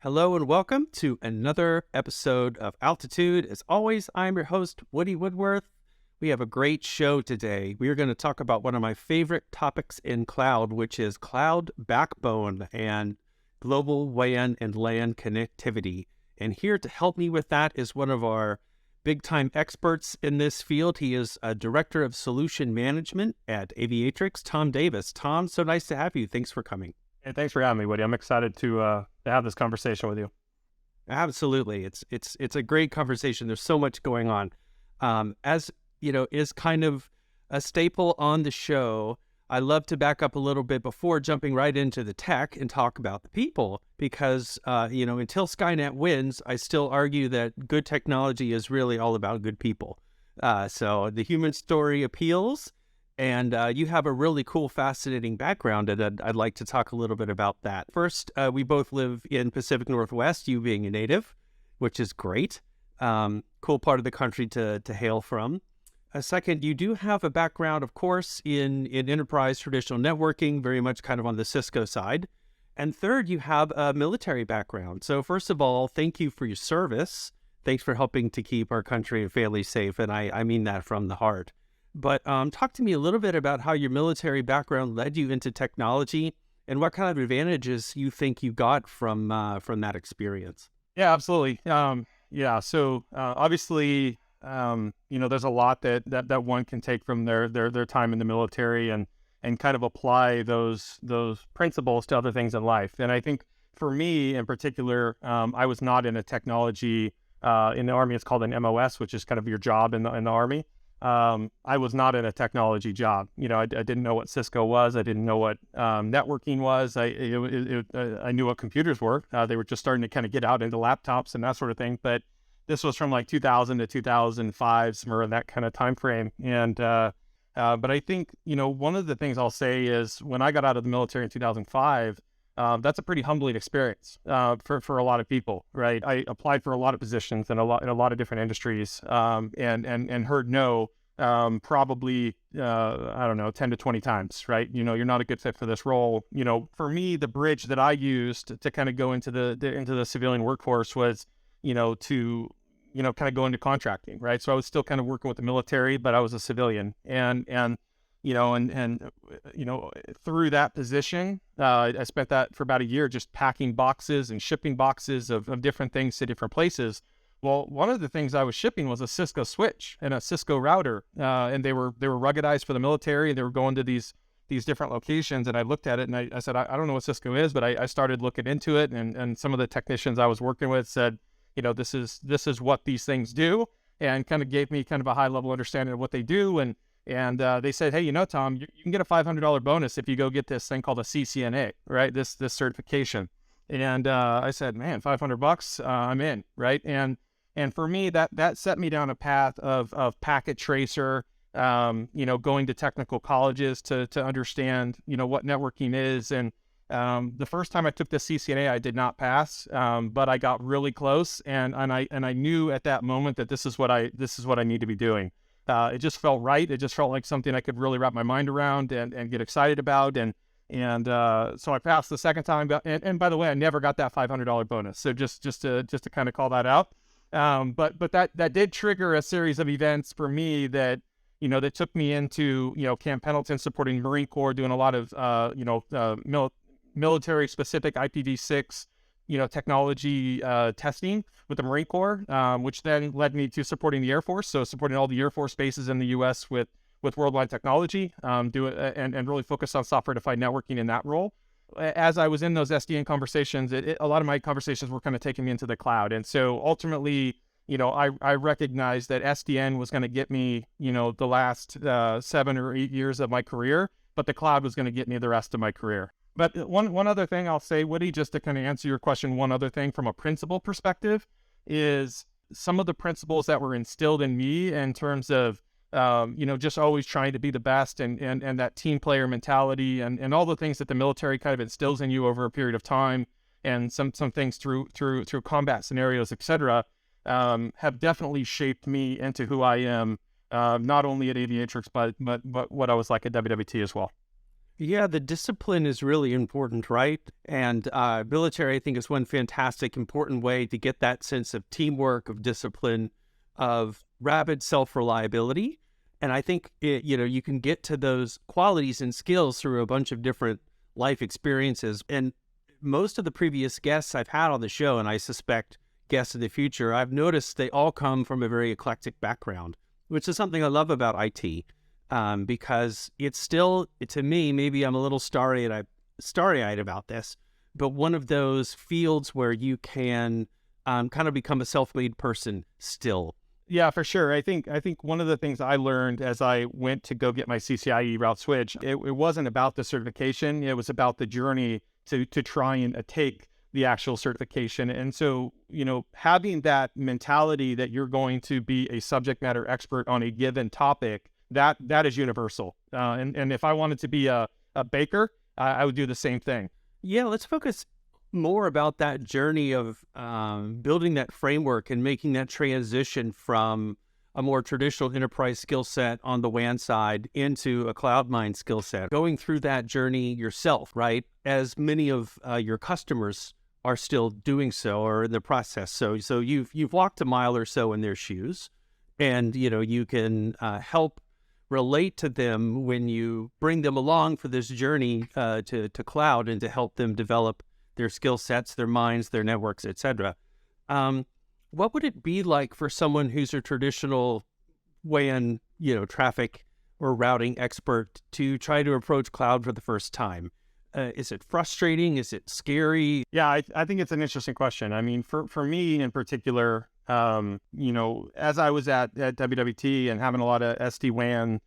Hello and welcome to another episode of Altitude. As always, I'm your host, Woody Woodworth. We have a great show today. We are going to talk about one of my favorite topics in cloud, which is cloud backbone and global WAN and LAN connectivity. And here to help me with that is one of our big-time experts in this field. He is a Director of Solution Management at Aviatrix, Tom Davis. Tom, so nice to have you. Thanks for coming. Hey, thanks for having me, Woody. I'm excited to have this conversation with you. Absolutely. It's a great conversation. There's so much going on. As you know, is kind of a staple on the show. I love to back up a little bit before jumping right into the tech and talk about the people because, until Skynet wins, I still argue that good technology is really all about good people. So the human story appeals. And you have a really cool, fascinating background, and I'd like to talk a little bit about that. First, we both live in Pacific Northwest, you being a native, which is great. Cool part of the country to hail from. Second, you do have a background, of course, in enterprise traditional networking, very much kind of on the Cisco side. And third, you have a military background. So first of all, thank you for your service. Thanks for helping to keep our country and family safe, and I mean that from the heart. But talk to me a little bit about how your military background led you into technology and what kind of advantages you think you got from that experience. Yeah, absolutely. So obviously, there's a lot that one can take from their time in the military and kind of apply those principles to other things in life. And I think for me in particular, I was not in a technology in the Army. It's called an MOS, which is kind of your job in the Army. I was not in a technology job. I didn't know what Cisco was. I didn't know what networking was. I knew what computers were. They were just starting to kind of get out into laptops and that sort of thing. But this was from like 2000 to 2005, somewhere in that kind of time frame. And but I think one of the things I'll say is when I got out of the military in 2005. That's a pretty humbling experience for a lot of people, right? I applied for a lot of positions in a lot of different industries, and heard no probably 10 to 20 times, right? You're not a good fit for this role. For me, the bridge that I used to kind of go into the civilian workforce was to kind of go into contracting, right? So I was still kind of working with the military, but I was a civilian, and through that position, I spent that for about a year just packing boxes and shipping boxes of different things to different places. Well, one of the things I was shipping was a Cisco switch and a Cisco router, and they were ruggedized for the military, and they were going to these different locations. And I looked at it and I said, I don't know what Cisco is, but I started looking into it, and some of the technicians I was working with said, this is what these things do, and kind of gave me kind of a high level understanding of what they do. And they said, hey, Tom, you can get a $500 bonus if you go get this thing called a CCNA, right? This certification. And I said, man, $500, I'm in, right? And for me, that set me down a path of packet tracer, going to technical colleges to understand, what networking is. And the first time I took the CCNA, I did not pass, but I got really close, and I knew at that moment that this is what I need to be doing. It just felt right. It just felt like something I could really wrap my mind around and get excited about. And so I passed the second time. And by the way, I never got that $500 bonus. So just to kind of call that out. But that did trigger a series of events for me that took me into Camp Pendleton, supporting Marine Corps, doing a lot of military specific IPv6 technology testing with the Marine Corps, which then led me to supporting the Air Force. So supporting all the Air Force bases in the U.S. with worldwide technology, and really focus on software-defined networking in that role. As I was in those SDN conversations, a lot of my conversations were kind of taking me into the cloud. And so ultimately, I recognized that SDN was going to get me, the last 7 or 8 years of my career, but the cloud was going to get me the rest of my career. But one other thing I'll say, Woody, just to kind of answer your question, one other thing from a principle perspective is some of the principles that were instilled in me in terms of, just always trying to be the best and that team player mentality and all the things that the military kind of instills in you over a period of time, and some things through combat scenarios, et cetera, have definitely shaped me into who I am, not only at Aviatrix, but what I was like at WWT as well. Yeah, the discipline is really important, right? And military, I think, is one fantastic, important way to get that sense of teamwork, of discipline, of rapid self-reliability. And I think you can get to those qualities and skills through a bunch of different life experiences. And most of the previous guests I've had on the show, and I suspect guests in the future, I've noticed they all come from a very eclectic background, which is something I love about IT. Because it's still, to me, maybe I'm a little starry-eyed about this, but one of those fields where you can kind of become a self-made person still. Yeah, for sure. I think one of the things I learned as I went to go get my CCIE route switch, it wasn't about the certification. It was about the journey to try and take the actual certification. And so, having that mentality that you're going to be a subject matter expert on a given topic, that is universal. And if I wanted to be a baker, I would do the same thing. Yeah, let's focus more about that journey of building that framework and making that transition from a more traditional enterprise skill set on the WAN side into a cloud mine skill set. Going through that journey yourself, right? As many of your customers are still doing so or in the process. So you've walked a mile or so in their shoes, and you can help relate to them when you bring them along for this journey to cloud and to help them develop their skill sets, their minds, their networks, etc. What would it be like for someone who's a traditional WAN, traffic or routing expert to try to approach cloud for the first time? Is it frustrating? Is it scary? Yeah, I think it's an interesting question. I mean, for me in particular, as I was at WWT and having a lot of SD-WAN,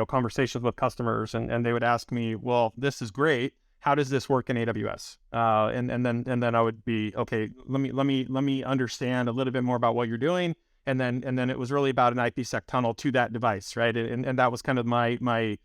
conversations with customers, and they would ask me, well, this is great. How does this work in AWS? And then I would be, okay, let me understand a little bit more about what you're doing. And then it was really about an IPsec tunnel to that device, right? And that was kind of my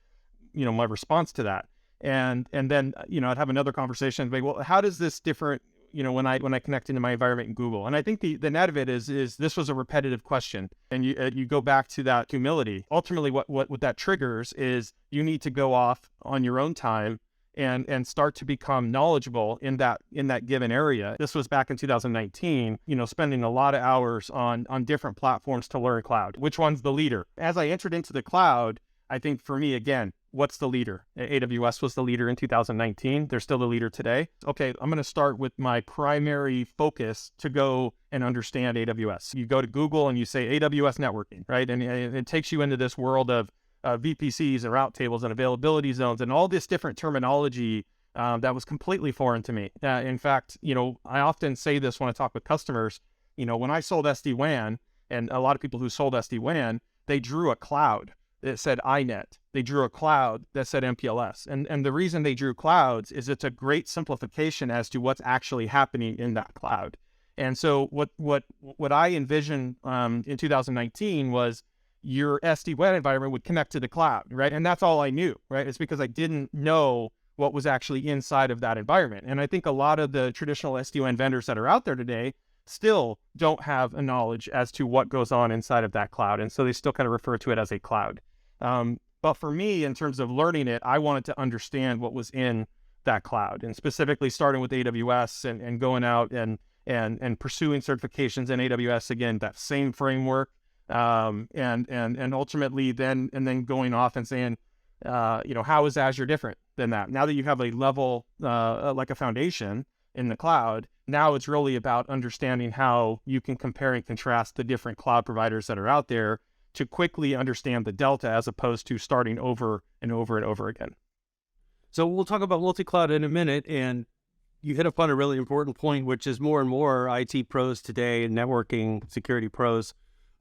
response to that. And then, I'd have another conversation, like, well, how does this different, when I connect into my environment in Google? And I think the net of it is this was a repetitive question, and you go back to that humility. Ultimately, what that triggers is you need to go off on your own time and start to become knowledgeable in that given area. This was back in 2019, spending a lot of hours on different platforms to learn cloud. Which one's the leader? As I entered into the cloud, I think for me, again, what's the leader? AWS was the leader in 2019. They're still the leader today. Okay, I'm going to start with my primary focus to go and understand AWS. You go to Google and you say AWS networking, right? And it takes you into this world of VPCs and route tables and availability zones and all this different terminology that was completely foreign to me. In fact, I often say this when I talk with customers. When I sold SD-WAN, and a lot of people who sold SD-WAN, they drew a cloud that said iNet. They drew a cloud that said MPLS. And the reason they drew clouds is it's a great simplification as to what's actually happening in that cloud. And so what I envisioned in 2019 was your SD-WAN environment would connect to the cloud, right? And that's all I knew, right? It's because I didn't know what was actually inside of that environment. And I think a lot of the traditional SD-WAN vendors that are out there today still don't have a knowledge as to what goes on inside of that cloud. And so they still kind of refer to it as a cloud. But for me, in terms of learning it, I wanted to understand what was in that cloud, and specifically starting with AWS and going out and pursuing certifications in AWS, again, that same framework. And ultimately then going off and saying, how is Azure different than that? Now that you have a level, like a foundation in the cloud, now it's really about understanding how you can compare and contrast the different cloud providers that are out there to quickly understand the delta, as opposed to starting over and over and over again. So we'll talk about multi-cloud in a minute, and you hit upon a really important point, which is more and more IT pros today, networking security pros,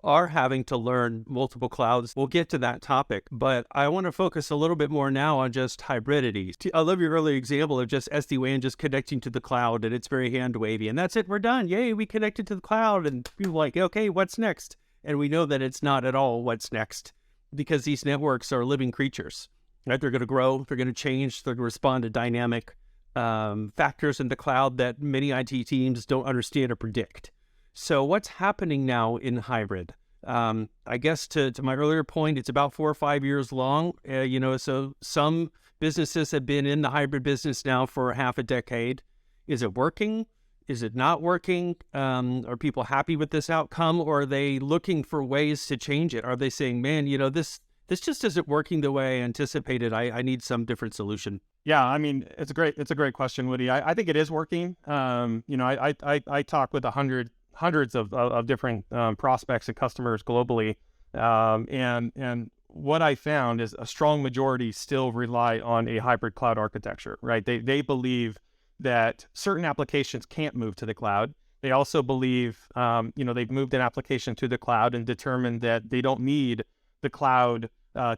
are having to learn multiple clouds. We'll get to that topic, but I want to focus a little bit more now on just hybridity. I love your early example of just SD-WAN just connecting to the cloud, and it's very hand-wavy, and that's it, we're done. Yay, we connected to the cloud, and people are like, okay, what's next? And we know that it's not at all what's next, because these networks are living creatures, right? They're going to grow, they're going to change, they're going to respond to dynamic factors in the cloud that many IT teams don't understand or predict. So what's happening now in hybrid? I guess to my earlier point, it's about 4 or 5 years long. So some businesses have been in the hybrid business now for half a decade. Is it working? Is it not working? Are people happy with this outcome, or are they looking for ways to change it? Are they saying, man, this just isn't working the way I anticipated. I need some different solution. Yeah, I mean, it's a great question, Woody. I think it is working. I talk with hundreds of different prospects and customers globally, and what I found is a strong majority still rely on a hybrid cloud architecture, right? They believe that certain applications can't move to the cloud. They also believe, they've moved an application to the cloud and determined that they don't need the cloud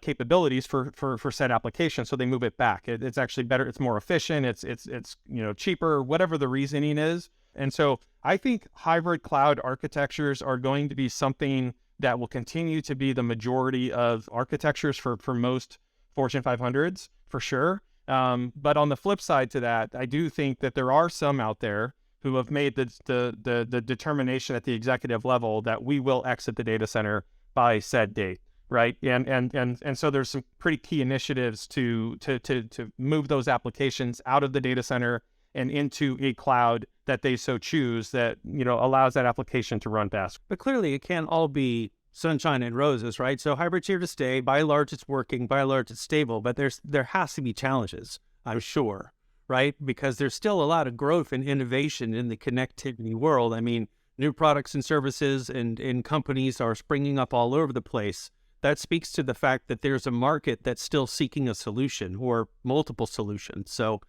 capabilities for said application, so they move it back. It's actually better. It's more efficient. It's cheaper. Whatever the reasoning is. And so I think hybrid cloud architectures are going to be something that will continue to be the majority of architectures for most Fortune 500s for sure. But on the flip side to that, I do think that there are some out there who have made the determination at the executive level that we will exit the data center by said date. Right. And so there's some pretty key initiatives to move those applications out of the data center and into a cloud that they so choose that, allows that application to run best. But clearly it can't all be sunshine and roses, right? So hybrid's here to stay. By and large, it's working. By and large, it's stable. But there has to be challenges, I'm sure, right? Because there's still a lot of growth and innovation in the connectivity world. I mean, new products and services and companies are springing up all over the place. That speaks to the fact that there's a market that's still seeking a solution or multiple solutions. So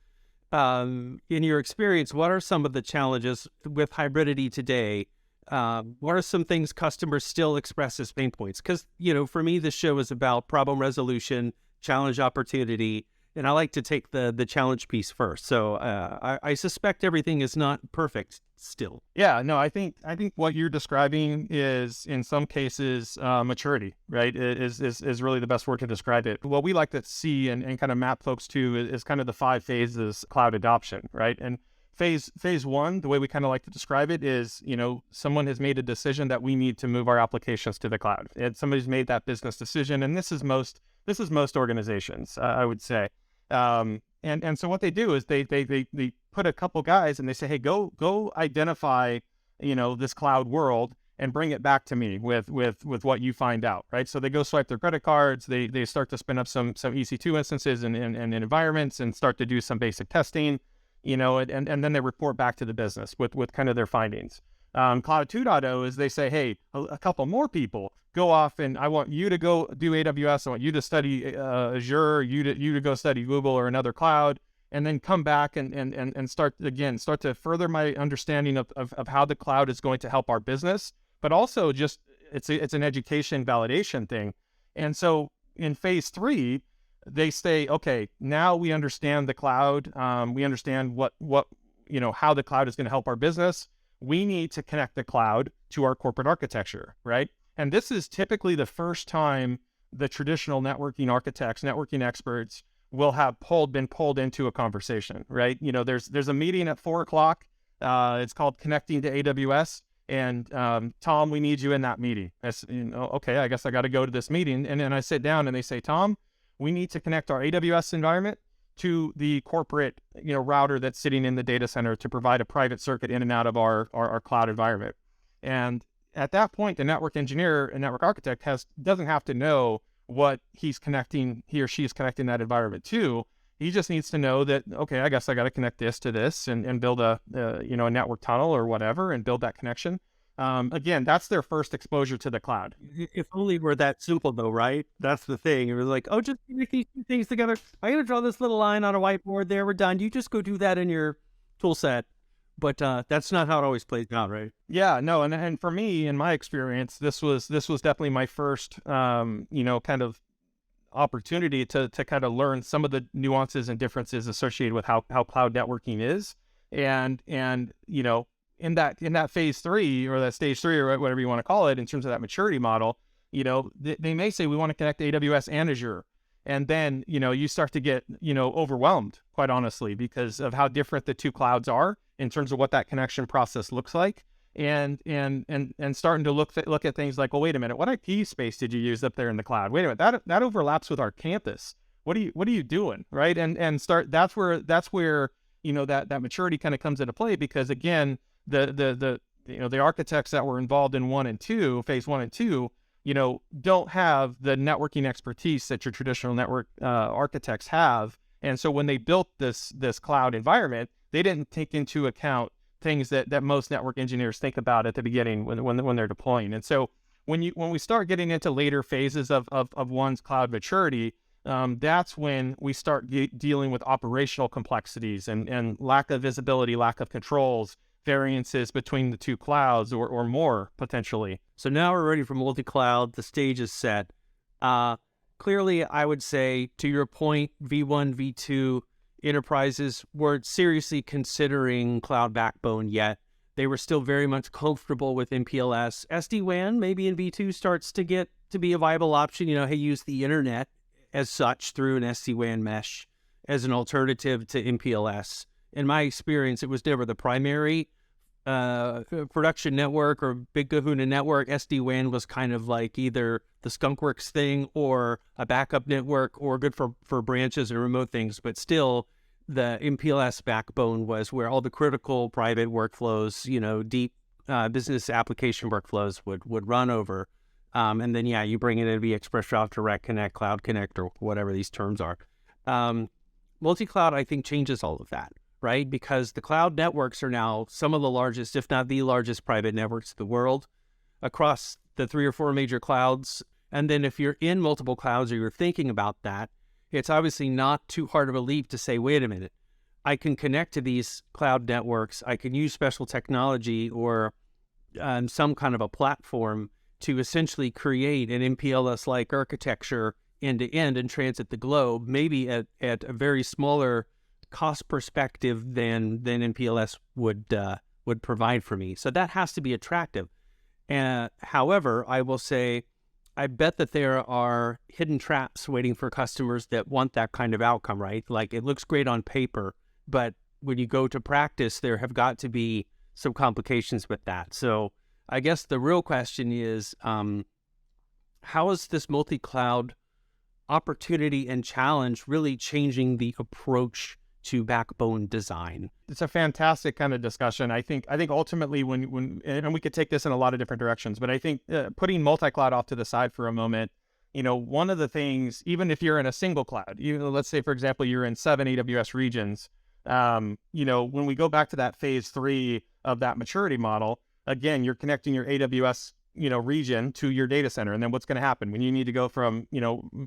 in your experience, what are some of the challenges with hybridity today? What are some things customers still express as pain points? Because, for me, this show is about problem resolution, challenge opportunity, and I like to take the challenge piece first. So I suspect everything is not perfect still. Yeah, no, I think what you're describing is in some cases maturity, right? Is really the best word to describe it. What we like to see and kind of map folks to is kind of the 5 phases cloud adoption, right? And phase one, the way we kind of like to describe it is, someone has made a decision that we need to move our applications to the cloud. And somebody's made that business decision, and this is most organizations, I would say. And so what they do is they put a couple guys and they say, hey, go identify, this cloud world and bring it back to me with what you find out, right? So they go swipe their credit cards, they start to spin up some EC2 instances and environments and start to do some basic testing, and then they report back to the business with kind of their findings. Cloud 2.0 is they say, hey, a couple more people go off and I want you to go do AWS. I want you to study Azure, you to go study Google or another cloud, and then come back and start to further my understanding of how the cloud is going to help our business, but also just it's an education validation thing. And so in phase 3, they say, okay, now we understand the cloud. We understand what how the cloud is going to help our business. We need to connect the cloud to our corporate architecture, right? And this is typically the first time the traditional networking architects, networking experts will have been pulled into a conversation, right? There's a meeting at 4:00. It's called Connecting to AWS. And Tom, we need you in that meeting. Okay, I guess I got to go to this meeting. And then I sit down and they say, Tom, we need to connect our AWS environment to the corporate, router that's sitting in the data center to provide a private circuit in and out of our cloud environment. And at that point, the network engineer and network architect doesn't have to know what he or she is connecting that environment to. He just needs to know that, okay, I guess I got to connect this to this and build a network tunnel or whatever and build that connection. Again, that's their first exposure to the cloud. If only we're that simple, though, right? That's the thing. It was like, oh, just connect these 2 things together. I'm going to draw this little line on a whiteboard there. We're done. You just go do that in your tool set. But that's not how it always plays out, right? Yeah, no. And for me, in my experience, this was definitely my first, kind of opportunity to kind of learn some of the nuances and differences associated with how cloud networking is. And in that phase 3 or that stage 3 or whatever you want to call it, in terms of that maturity model, they may say we want to connect to AWS and Azure. And then, you start to get, overwhelmed, quite honestly, because of how different the 2 clouds are in terms of what that connection process looks like. And starting to look at things like, well, wait a minute, what IP space did you use up there in the cloud? Wait a minute, that overlaps with our campus. what are you doing, right? And start, that's where that maturity kind of comes into play, because again, the architects that were involved in phase 1 and 2, don't have the networking expertise that your traditional network architects have. And so when they built this cloud environment, they didn't take into account things that most network engineers think about at the beginning when they're deploying. And so when we start getting into later phases of one's cloud maturity, that's when we start dealing with operational complexities and lack of visibility, lack of controls, variances between the two clouds, or more potentially. So now we're ready for multi-cloud. The stage is set. Clearly, I would say, to your point, V1, V2 enterprises weren't seriously considering cloud backbone yet. They were still very much comfortable with MPLS. SD-WAN, maybe in V2, starts to get to be a viable option. Hey, use the internet as such through an SD-WAN mesh as an alternative to MPLS. In my experience, it was never the primary production network or big kahuna network. SD-WAN was kind of like either the skunkworks thing or a backup network, or good for branches and remote things. But still, the MPLS backbone was where all the critical private workflows, deep business application workflows would run over. And then, you bring it in via Express Route, Direct Connect, Cloud Connect, or whatever these terms are. Multi-cloud, I think, changes all of that, right? Because the cloud networks are now some of the largest, if not the largest, private networks in the world across the 3 or 4 major clouds. And then if you're in multiple clouds or you're thinking about that, it's obviously not too hard of a leap to say, wait a minute, I can connect to these cloud networks. I can use special technology or some kind of a platform to essentially create an MPLS-like architecture end-to-end and transit the globe, maybe at a very smaller cost perspective than MPLS would provide for me. So that has to be attractive. However, I will say, I bet that there are hidden traps waiting for customers that want that kind of outcome, right? Like, it looks great on paper, but when you go to practice, there have got to be some complications with that. So I guess the real question is, how is this multi-cloud opportunity and challenge really changing the approach to backbone design? It's a fantastic kind of discussion. I think ultimately and we could take this in a lot of different directions, but I think putting multi-cloud off to the side for a moment, one of the things, even if you're in a single cloud, let's say, for example, you're in 7 AWS regions, when we go back to that phase 3 of that maturity model, again, you're connecting your AWS region to your data center. And then what's going to happen when you need to go from,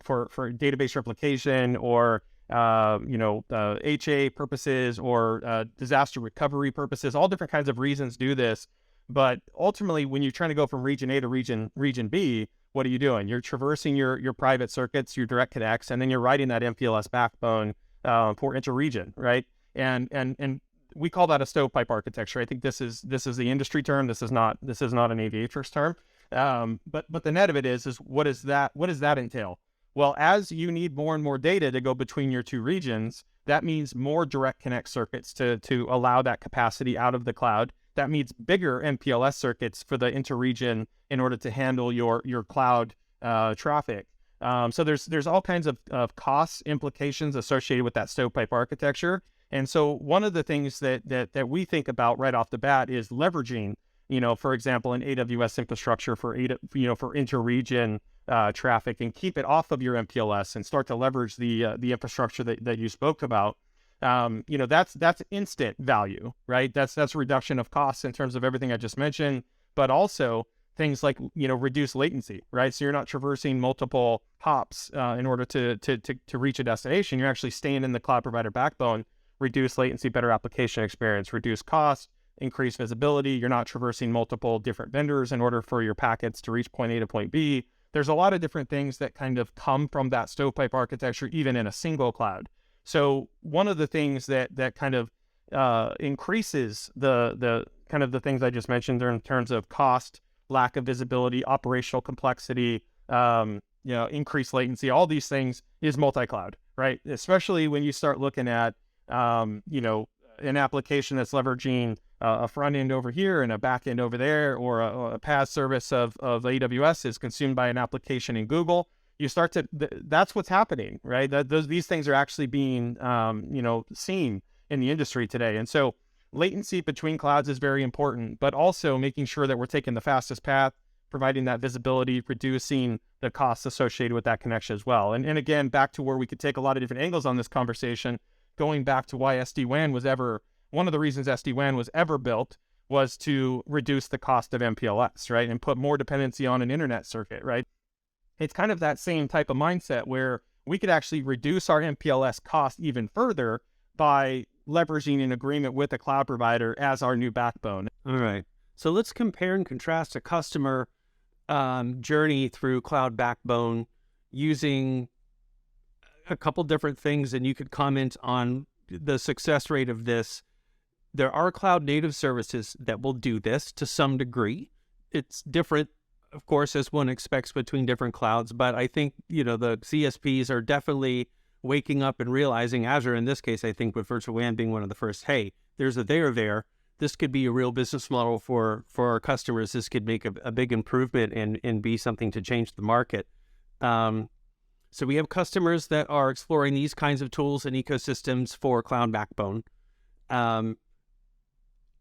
for database replication or HA purposes or disaster recovery purposes, all different kinds of reasons do this. But ultimately, when you're trying to go from region A to region B, what are you doing? You're traversing your private circuits, your direct connects, and then you're writing that MPLS backbone for inter-region, right? And we call that a stovepipe architecture. I think this is the industry term. This is not an Aviatrix term. But the net of it is what does that entail? Well, as you need more and more data to go between your two regions, that means more direct connect circuits to allow that capacity out of the cloud. That means bigger MPLS circuits for the interregion in order to handle your cloud traffic. So there's all kinds of cost implications associated with that stovepipe architecture. And so one of the things that we think about right off the bat is leveraging, for example, an AWS infrastructure for interregion traffic, and keep it off of your MPLS and start to leverage the infrastructure that you spoke about. That's instant value, right? That's a reduction of costs in terms of everything I just mentioned, but also things like, reduce latency, right? So you're not traversing multiple hops in order to reach a destination. You're actually staying in the cloud provider backbone. Reduce latency, better application experience, reduce cost, increase visibility. You're not traversing multiple different vendors in order for your packets to reach point A to point B. There's a lot of different things that kind of come from that stovepipe architecture, even in a single cloud. So one of the things that kind of increases the kind of the things I just mentioned in terms of cost, lack of visibility, operational complexity, increased latency, all these things is multi-cloud, right? Especially when you start looking at an application that's leveraging a front end over here and a back end over there, or a PaaS service of AWS is consumed by an application in Google. you start to, that's what's happening, right? These things are actually being, seen in the industry today. And so latency between clouds is very important, but also making sure that we're taking the fastest path, providing that visibility, reducing the costs associated with that connection as well. And again, back to where we could take a lot of different angles on this conversation, going back to why SD-WAN was ever, one of the reasons SD-WAN was ever built was to reduce the cost of MPLS, right? And put more dependency on an internet circuit, right? It's kind of that same type of mindset where we could actually reduce our MPLS cost even further by leveraging an agreement with a cloud provider as our new backbone. All right. So let's compare and contrast a customer journey through cloud backbone using a couple different things, and you could comment on the success rate of this. There are cloud native services that will do this to some degree. It's different, of course, as one expects between different clouds, but I think, the CSPs are definitely waking up and realizing, Azure in this case, I think with virtual WAN being one of the first, hey, there's a there. This could be a real business model for our customers. This could make a big improvement and be something to change the market. So we have customers that are exploring these kinds of tools and ecosystems for cloud backbone.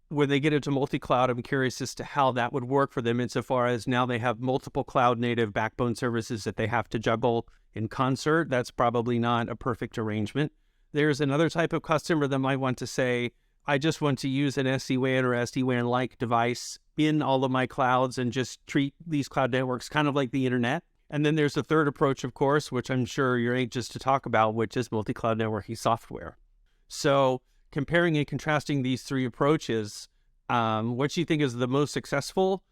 When they get into multi-cloud, I'm curious as to how that would work for them insofar as now they have multiple cloud native backbone services that they have to juggle in concert. That's probably not a perfect arrangement. There's another type of customer that might want to say, I just want to use an SD-WAN or SD-WAN-like device in all of my clouds and just treat these cloud networks kind of like the internet. And then there's a third approach, of course, which I'm sure you're anxious to talk about, which is multi-cloud networking software. So comparing and contrasting these three approaches, what do you think is the most successful?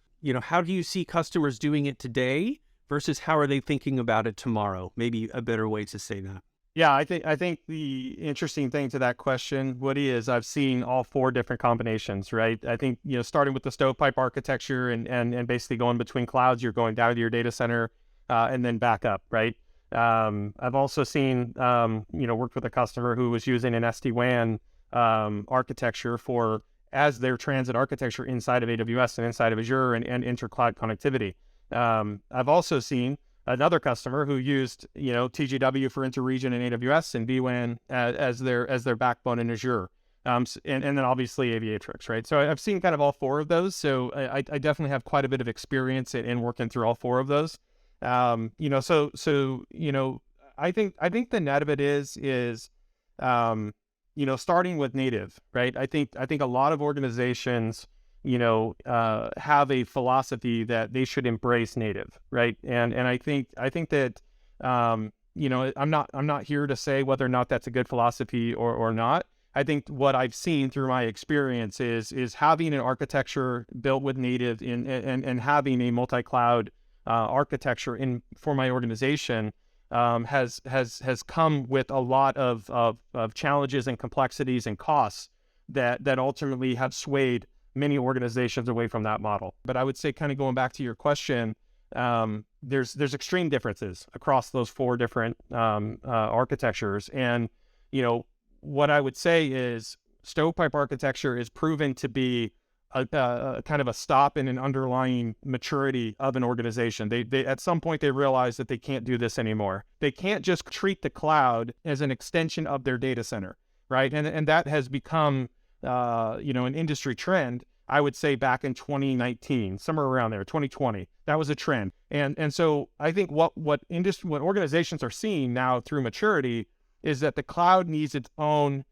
How do you see customers doing it today versus how are they thinking about it tomorrow? Maybe a better way to say that. Yeah, I think the interesting thing to that question, Woody, is I've seen all four different combinations, right? I think, starting with the stovepipe architecture and basically going between clouds, you're going down to your data center and then back up, right? I've also seen, worked with a customer who was using an SD-WAN architecture as their transit architecture inside of AWS and inside of Azure and inter-cloud connectivity. I've also seen another customer who used, TGW for interregion in AWS and vWAN as their backbone in Azure. And then obviously Aviatrix, right? So I've seen kind of all four of those. So I definitely have quite a bit of experience in working through all four of those. I think the net of it is starting with native, right? I think a lot of organizations, have a philosophy that they should embrace native, right? And I think that, I'm not here to say whether or not that's a good philosophy or not. I think what I've seen through my experience is having an architecture built with native and having a multi-cloud architecture for my organization has come with a lot of challenges and complexities and costs that ultimately have swayed many organizations away from that model. But I would say, kind of going back to your question, there's extreme differences across those four different architectures. And, what I would say is stovepipe architecture is proven to be a kind of a stop in an underlying maturity of an organization. They at some point they realize that they can't do this anymore. They can't just treat the cloud as an extension of their data center, right? And that has become an industry trend. I would say back in 2019, somewhere around there, 2020, that was a trend. And so I think what organizations are seeing now through maturity is that the cloud needs to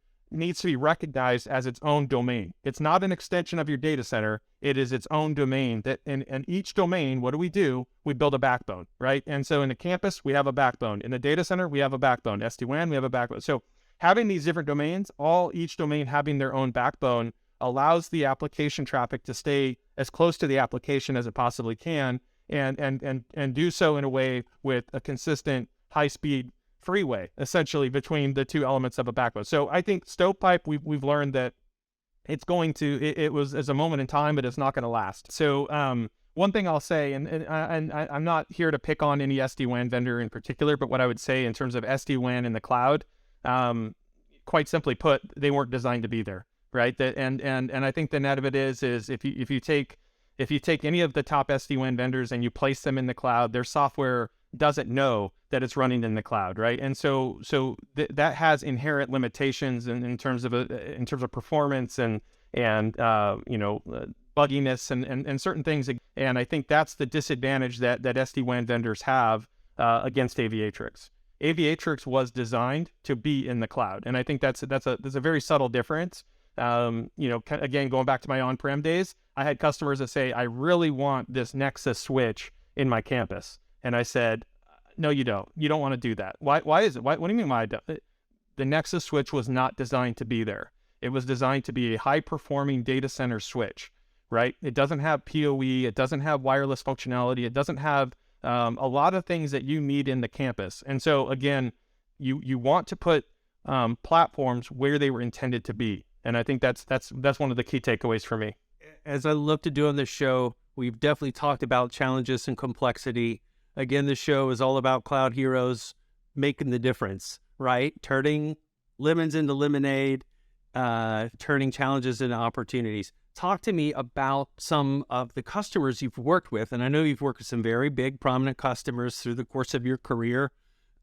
be recognized as its own domain. It's not an extension of your data center. It is its own domain. And each domain, what do? We build a backbone, right? And so in the campus, we have a backbone. In the data center, we have a backbone. SD-WAN, we have a backbone. So having these different domains, each domain having their own backbone, allows the application traffic to stay as close to the application as it possibly can, and do so in a way with a consistent high-speed freeway, essentially, between the two elements of a backbone. So I think stovepipe, we've learned that it was as a moment in time, but it's not going to last. So one thing I'll say, and I'm not here to pick on any SD-WAN vendor in particular, but what I would say in terms of SD-WAN in the cloud, quite simply put, they weren't designed to be there, right? And I think the net of it is if you take any of the top SD-WAN vendors and you place them in the cloud, their software doesn't know that it's running in the cloud, right? And so that has inherent limitations in terms of performance and bugginess and certain things. And I think that's the disadvantage that SD-WAN vendors have against Aviatrix. Aviatrix was designed to be in the cloud, and I think that's a very subtle difference. Again, going back to my on-prem days, I had customers that say, I really want this Nexus switch in my campus. And I said, no, you don't. You don't want to do that. Why is it? What do you mean why I don't? The Nexus switch was not designed to be there. It was designed to be a high-performing data center switch, right? It doesn't have PoE. It doesn't have wireless functionality. It doesn't have a lot of things that you need in the campus. And so, again, you want to put platforms where they were intended to be. And I think that's one of the key takeaways for me. As I love to do on this show, we've definitely talked about challenges and complexity. Again, the show is all about cloud heroes making the difference, right? Turning lemons into lemonade, turning challenges into opportunities. Talk to me about some of the customers you've worked with. And I know you've worked with some very big, prominent customers through the course of your career,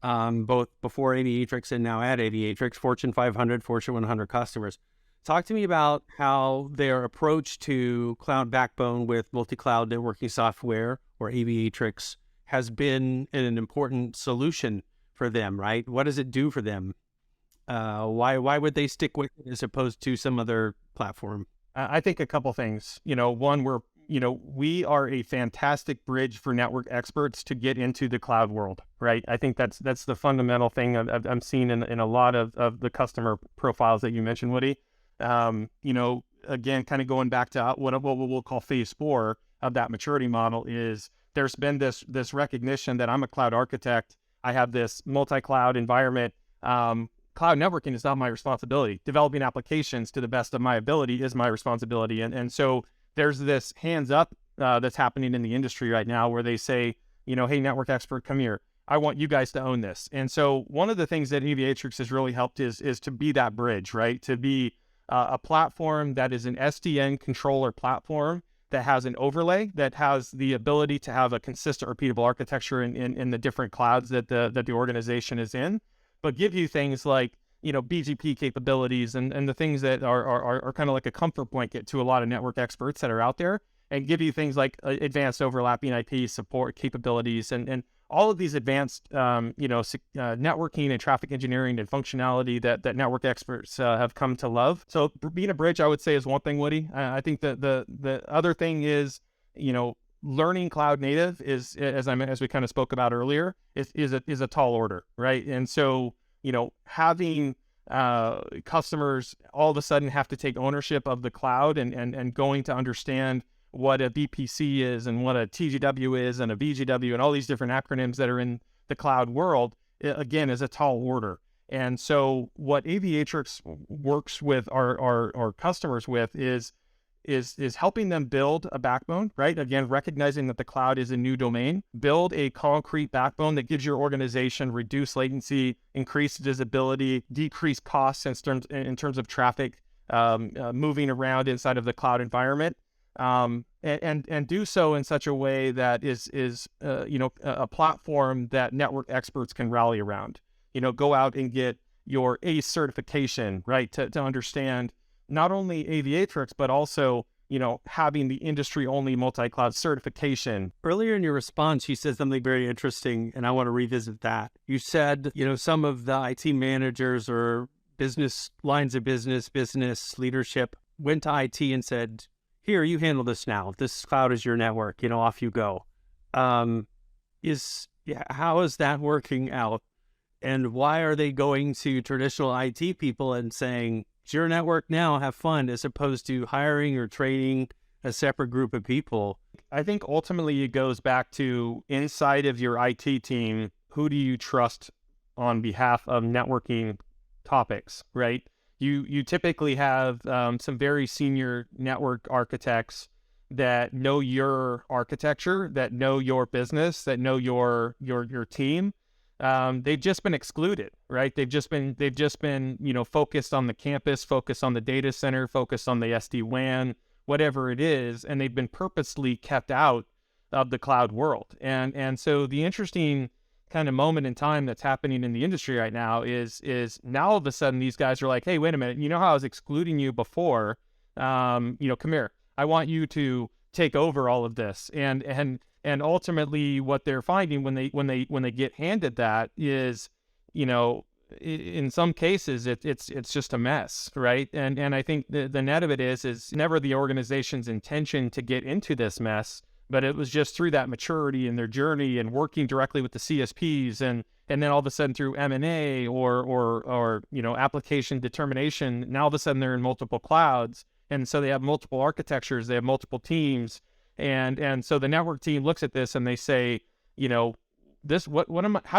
both before Aviatrix and now at Aviatrix, Fortune 500, Fortune 100 customers. Talk to me about how their approach to cloud backbone with multi-cloud networking software or Aviatrix has been an important solution for them, right? What does it do for them? Why would they stick with it as opposed to some other platform? I think a couple things. One, we are a fantastic bridge for network experts to get into the cloud world, right? I think that's the fundamental thing I'm seeing in a lot of the customer profiles that you mentioned, Woody. Again, kind of going back to what we'll call phase 4 of that maturity model is there's been this recognition that I'm a cloud architect. I have this multi-cloud environment. Cloud networking is not my responsibility. Developing applications to the best of my ability is my responsibility. And so there's this hands up that's happening in the industry right now where they say, hey, network expert, come here. I want you guys to own this. And so one of the things that Aviatrix has really helped is to be that bridge, right? To be a platform that is an SDN controller platform that has an overlay, that has the ability to have a consistent, repeatable architecture in the different clouds that the organization is in, but give you things like, BGP capabilities and the things that are kind of like a comfort blanket to a lot of network experts that are out there, and give you things like advanced overlapping IP support capabilities and all of these advanced, networking and traffic engineering and functionality that network experts have come to love. So being a bridge, I would say, is one thing, Woody. I think that the other thing is, learning cloud native is, as we kind of spoke about earlier, is a tall order, right? And so, having customers all of a sudden have to take ownership of the cloud and going to understand what a VPC is and what a TGW is and a VGW and all these different acronyms that are in the cloud world, again, is a tall order. And so what Aviatrix works with our customers with is helping them build a backbone, right? Again, recognizing that the cloud is a new domain, build a concrete backbone that gives your organization reduced latency, increased visibility, decreased costs in terms of traffic moving around inside of the cloud environment. And do so in such a way that is a platform that network experts can rally around. Go out and get your ACE certification, right? To understand not only Aviatrix, but also, having the industry-only multi-cloud certification. Earlier in your response, you said something very interesting, and I want to revisit that. You said, some of the IT managers or business lines of business leadership went to IT and said, here, you handle this now. This cloud is your network. Off you go. How is that working out? And why are they going to traditional IT people and saying, it's your network now, have fun, as opposed to hiring or training a separate group of people? I think ultimately it goes back to inside of your IT team, who do you trust on behalf of networking topics, right? You typically have some very senior network architects that know your architecture, that know your business, that know your team. They've just been excluded, right? They've just been focused on the campus, focused on the data center, focused on the SD-WAN, whatever it is, and they've been purposely kept out of the cloud world. And so the interesting kind of moment in time that's happening in the industry right now is now all of a sudden these guys are like, hey, wait a minute, you know how I was excluding you before? Come here. I want you to take over all of this. And ultimately what they're finding when they get handed that is, in some cases it's just a mess, right? And I think the net of it is never the organization's intention to get into this mess, but it was just through that maturity in their journey and working directly with the CSPs and then all of a sudden through M&A or application determination, now all of a sudden they're in multiple clouds. And so they have multiple architectures, they have multiple teams. And so the network team looks at this and they say, how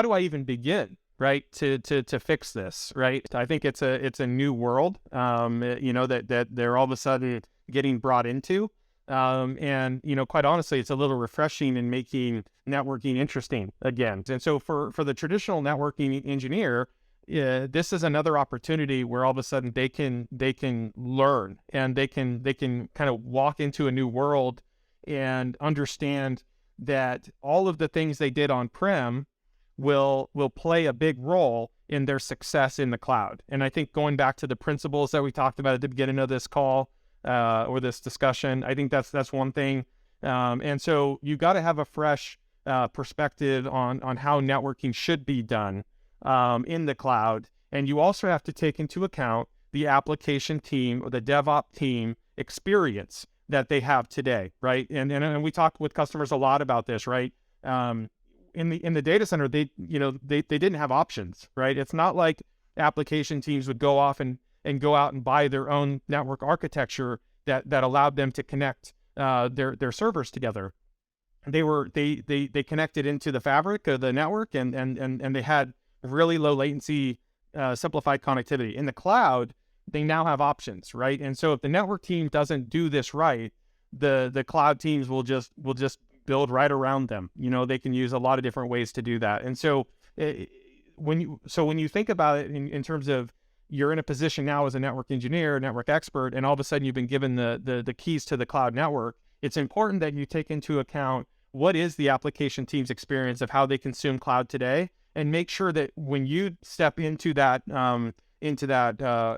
do I even begin, right? To fix this, right? I think it's a new world, that they're all of a sudden getting brought into. And quite honestly, it's a little refreshing in making networking interesting again. And so for the traditional networking engineer, this is another opportunity where all of a sudden they can learn and they can kind of walk into a new world and understand that all of the things they did on-prem will play a big role in their success in the cloud. And I think going back to the principles that we talked about at the beginning of this call, or this discussion, I think that's one thing. And so you got to have a fresh perspective on how networking should be done in the cloud. And you also have to take into account the application team or the DevOps team experience that they have today, right? And we talk with customers a lot about this, right? In the data center, they didn't have options, right? It's not like application teams would go off and go out and buy their own network architecture that allowed them to connect their servers together. They connected into the fabric of the network and they had really low latency, simplified connectivity. In the cloud, they now have options, right? And so if the network team doesn't do this right, the cloud teams will just build right around them. They can use a lot of different ways to do that. And so when you think about it in terms of you're in a position now as a network engineer, network expert, and all of a sudden you've been given the keys to the cloud network, it's important that you take into account what is the application team's experience of how they consume cloud today, and make sure that when you step into that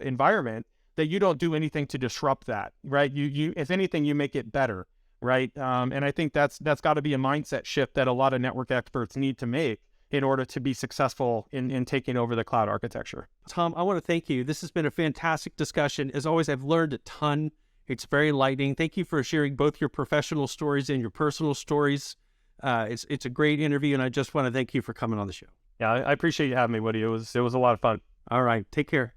environment, that you don't do anything to disrupt that, right? You if anything, you make it better, right? And I think that's got to be a mindset shift that a lot of network experts need to make in order to be successful in taking over the cloud architecture. Tom, I want to thank you. This has been a fantastic discussion. As always, I've learned a ton. It's very enlightening. Thank you for sharing both your professional stories and your personal stories. It's a great interview, and I just want to thank you for coming on the show. Yeah, I appreciate you having me, Woody. It was a lot of fun. All right. Take care.